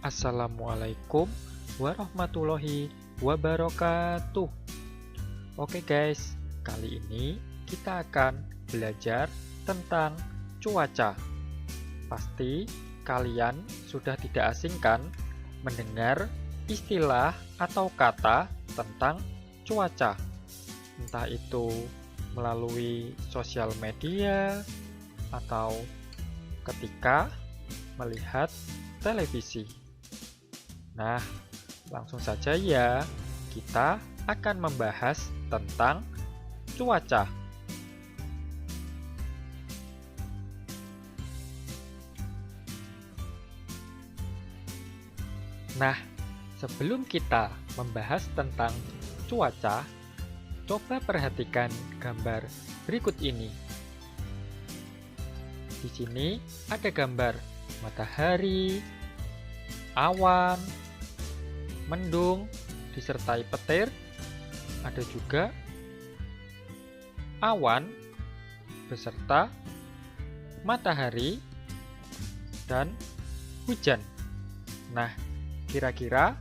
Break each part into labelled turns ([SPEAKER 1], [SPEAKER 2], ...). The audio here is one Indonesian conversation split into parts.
[SPEAKER 1] Assalamualaikum warahmatullahi wabarakatuh. Oke guys, kali ini kita akan belajar tentang cuaca. Pasti kalian sudah tidak asing kan mendengar istilah atau kata tentang cuaca. Entah itu melalui sosial media atau ketika melihat televisi. Nah, langsung saja ya, kita akan membahas tentang cuaca. Nah, sebelum kita membahas tentang cuaca, coba perhatikan gambar berikut ini. Di sini ada gambar matahari, awan, mendung, disertai petir. Ada juga awan beserta matahari dan hujan. Nah, kira-kira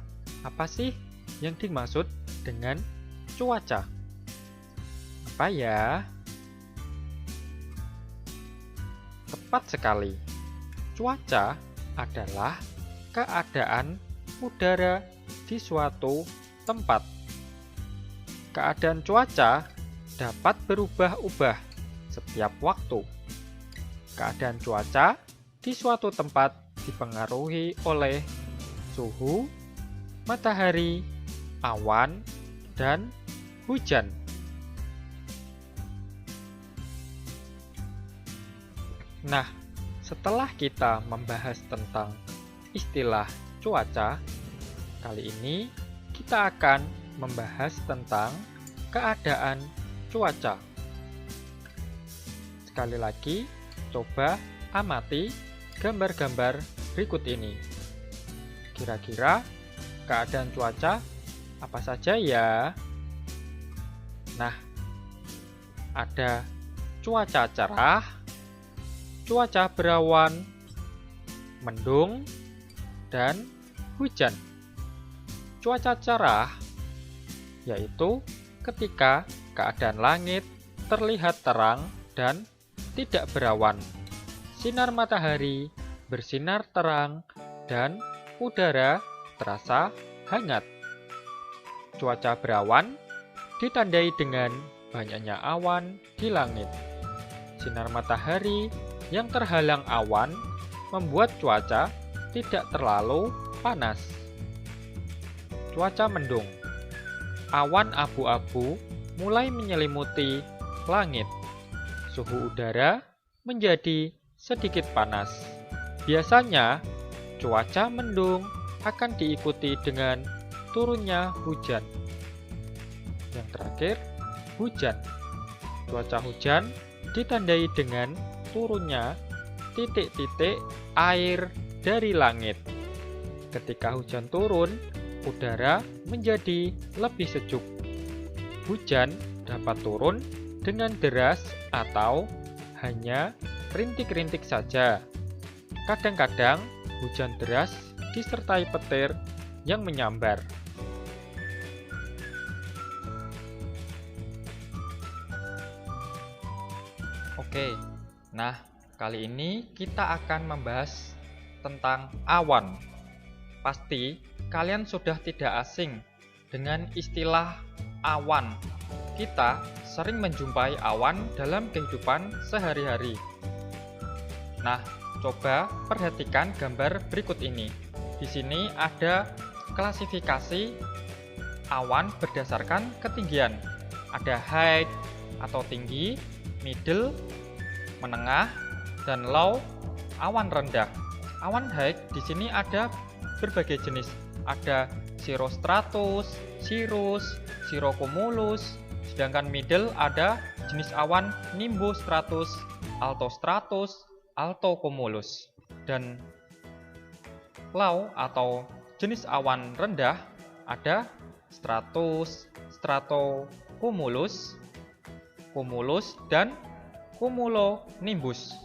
[SPEAKER 1] apa sih yang dimaksud dengan cuaca? Apa ya? Tepat sekali. Cuaca adalah keadaan udara di suatu tempat. Keadaan cuaca dapat berubah-ubah setiap waktu. Keadaan cuaca di suatu tempat dipengaruhi oleh suhu, matahari, awan, dan hujan. Nah, setelah kita membahas tentang istilah cuaca, kali ini kita akan membahas tentang keadaan cuaca. Sekali lagi, coba amati gambar-gambar berikut ini. Kira-kira keadaan cuaca apa saja ya? Nah, ada cuaca cerah, cuaca berawan, mendung, dan hujan. Cuaca cerah yaitu ketika keadaan langit terlihat terang dan tidak berawan. Sinar matahari bersinar terang dan udara terasa hangat. Cuaca berawan ditandai dengan banyaknya awan di langit. Sinar matahari yang terhalang awan membuat cuaca tidak terlalu panas. Cuaca mendung. Awan abu-abu mulai menyelimuti langit. Suhu udara menjadi sedikit panas. Biasanya, cuaca mendung akan diikuti dengan turunnya hujan. Yang terakhir, hujan. Cuaca hujan ditandai dengan turunnya titik-titik air dari langit. Ketika hujan turun, udara menjadi lebih sejuk. Hujan dapat turun dengan deras atau hanya rintik-rintik saja. Kadang-kadang hujan deras disertai petir yang menyambar. Oke, nah kali ini kita akan membahas tentang awan. Pasti kalian sudah tidak asing dengan istilah awan. Kita sering menjumpai awan dalam kehidupan sehari-hari. Nah, coba perhatikan gambar berikut ini. Di sini ada klasifikasi awan berdasarkan ketinggian. Ada high atau tinggi, middle, menengah, dan low, awan rendah. Awan high di sini ada berbagai jenis. Ada cirrostratus, cirrus, cirrocumulus. Sedangkan middle ada jenis awan nimbostratus, altostratus, altocumulus. Dan low atau jenis awan rendah ada stratus, stratocumulus, cumulus, dan cumulonimbus.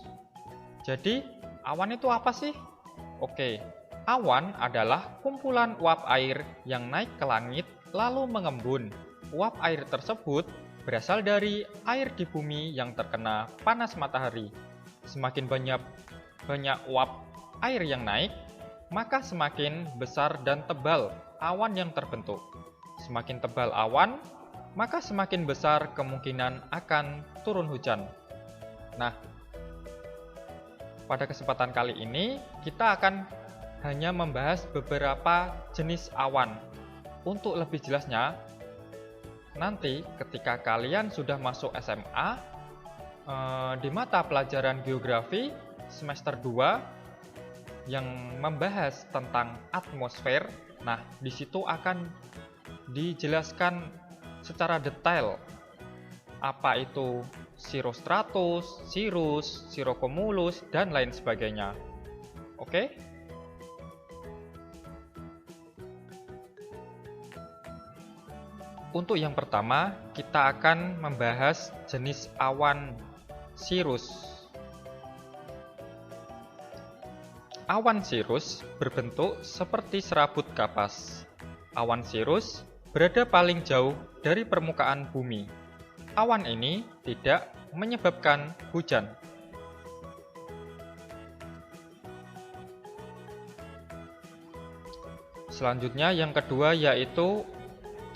[SPEAKER 1] Jadi, awan itu apa sih? Oke, Awan adalah kumpulan uap air yang naik ke langit lalu mengembun. Uap air tersebut berasal dari air di bumi yang terkena panas matahari. Semakin banyak uap air yang naik, maka semakin besar dan tebal awan yang terbentuk. Semakin tebal awan, maka semakin besar kemungkinan akan turun hujan. Nah, pada kesempatan kali ini kita akan hanya membahas beberapa jenis awan. Untuk lebih jelasnya, nanti ketika kalian sudah masuk SMA, di mata pelajaran geografi semester 2 yang membahas tentang atmosfer, nah di situ akan dijelaskan secara detail apa itu cirrostratus, cirrus, cirrocumulus, dan lain sebagainya. Oke? Untuk yang pertama, kita akan membahas jenis awan cirrus. Awan cirrus berbentuk seperti serabut kapas. Awan cirrus berada paling jauh dari permukaan bumi. Awan ini tidak menyebabkan hujan. Selanjutnya yang kedua yaitu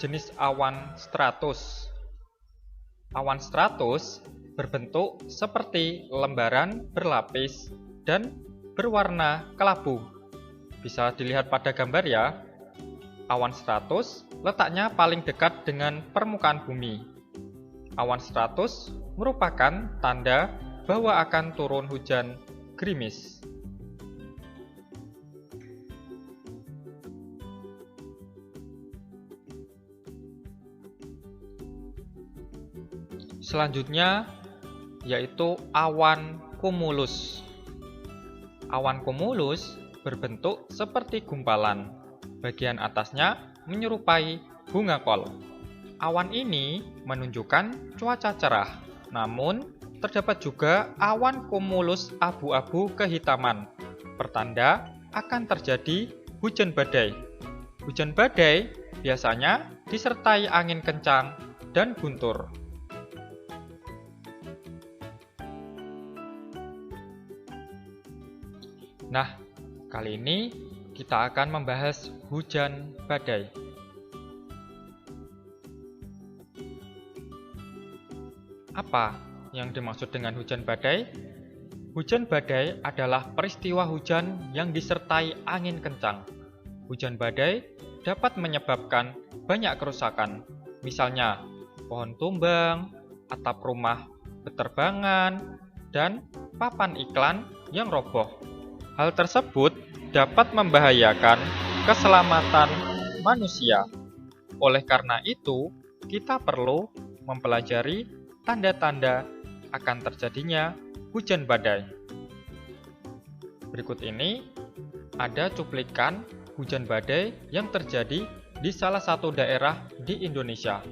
[SPEAKER 1] jenis awan stratus. Awan stratus berbentuk seperti lembaran berlapis dan berwarna kelabu. Bisa dilihat pada gambar ya. Awan stratus letaknya paling dekat dengan permukaan bumi. Awan stratus merupakan tanda bahwa akan turun hujan gerimis. Selanjutnya yaitu awan cumulus. Awan cumulus berbentuk seperti gumpalan. Bagian atasnya menyerupai bunga kol. Awan ini menunjukkan cuaca cerah. Namun, terdapat juga awan cumulus abu-abu kehitaman, pertanda akan terjadi hujan badai. Hujan badai biasanya disertai angin kencang dan guntur. Nah, kali ini kita akan membahas hujan badai. Apa yang dimaksud dengan hujan badai? Hujan badai adalah peristiwa hujan yang disertai angin kencang. Hujan badai dapat menyebabkan banyak kerusakan, misalnya pohon tumbang, atap rumah beterbangan, dan papan iklan yang roboh. Hal tersebut dapat membahayakan keselamatan manusia. Oleh karena itu, kita perlu mempelajari tanda-tanda akan terjadinya hujan badai. Berikut ini ada cuplikan hujan badai yang terjadi di salah satu daerah di Indonesia.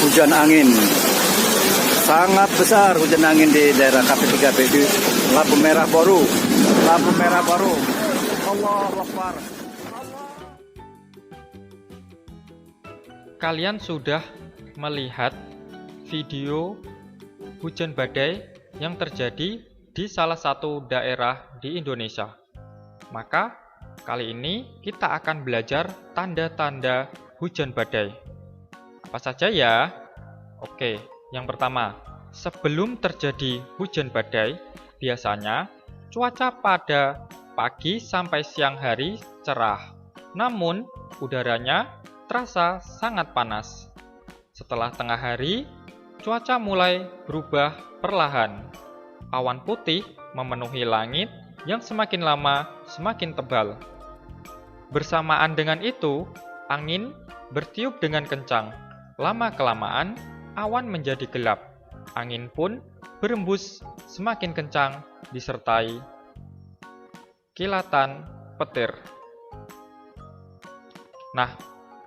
[SPEAKER 2] Hujan angin sangat besar, hujan angin di daerah KP3B di Lampu Merah Baru. Allahu Akbar.
[SPEAKER 1] Kalian sudah melihat video hujan badai yang terjadi di salah satu daerah di Indonesia. Maka kali ini kita akan belajar tanda-tanda hujan badai. Apa saja ya? Oke. Yang pertama, sebelum terjadi hujan badai, biasanya cuaca pada pagi sampai siang hari cerah. Namun, udaranya terasa sangat panas. Setelah tengah hari, cuaca mulai berubah perlahan. Awan putih memenuhi langit yang semakin lama semakin tebal. Bersamaan dengan itu, angin bertiup dengan kencang. Lama-kelamaan, awan menjadi gelap. Angin pun berembus semakin kencang disertai kilatan petir. Nah,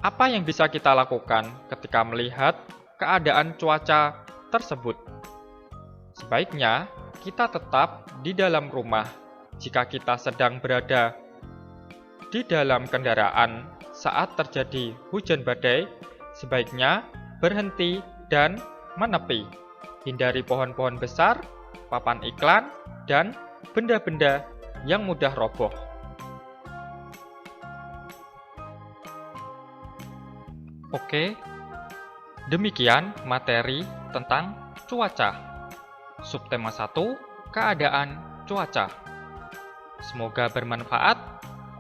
[SPEAKER 1] apa yang bisa kita lakukan ketika melihat keadaan cuaca tersebut? Sebaiknya kita tetap di dalam rumah. Jika kita sedang berada di dalam kendaraan saat terjadi hujan badai, sebaiknya berhenti dan menepi. Hindari pohon-pohon besar, papan iklan, dan benda-benda yang mudah roboh. Oke, demikian materi tentang cuaca. Subtema 1, keadaan cuaca. Semoga bermanfaat.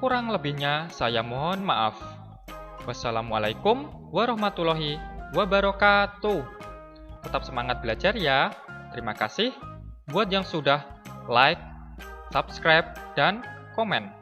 [SPEAKER 1] Kurang lebihnya saya mohon maaf. Wassalamualaikum warahmatullahi wabarakatuh. Tetap semangat belajar ya. Terima kasih buat yang sudah like, subscribe, dan komen.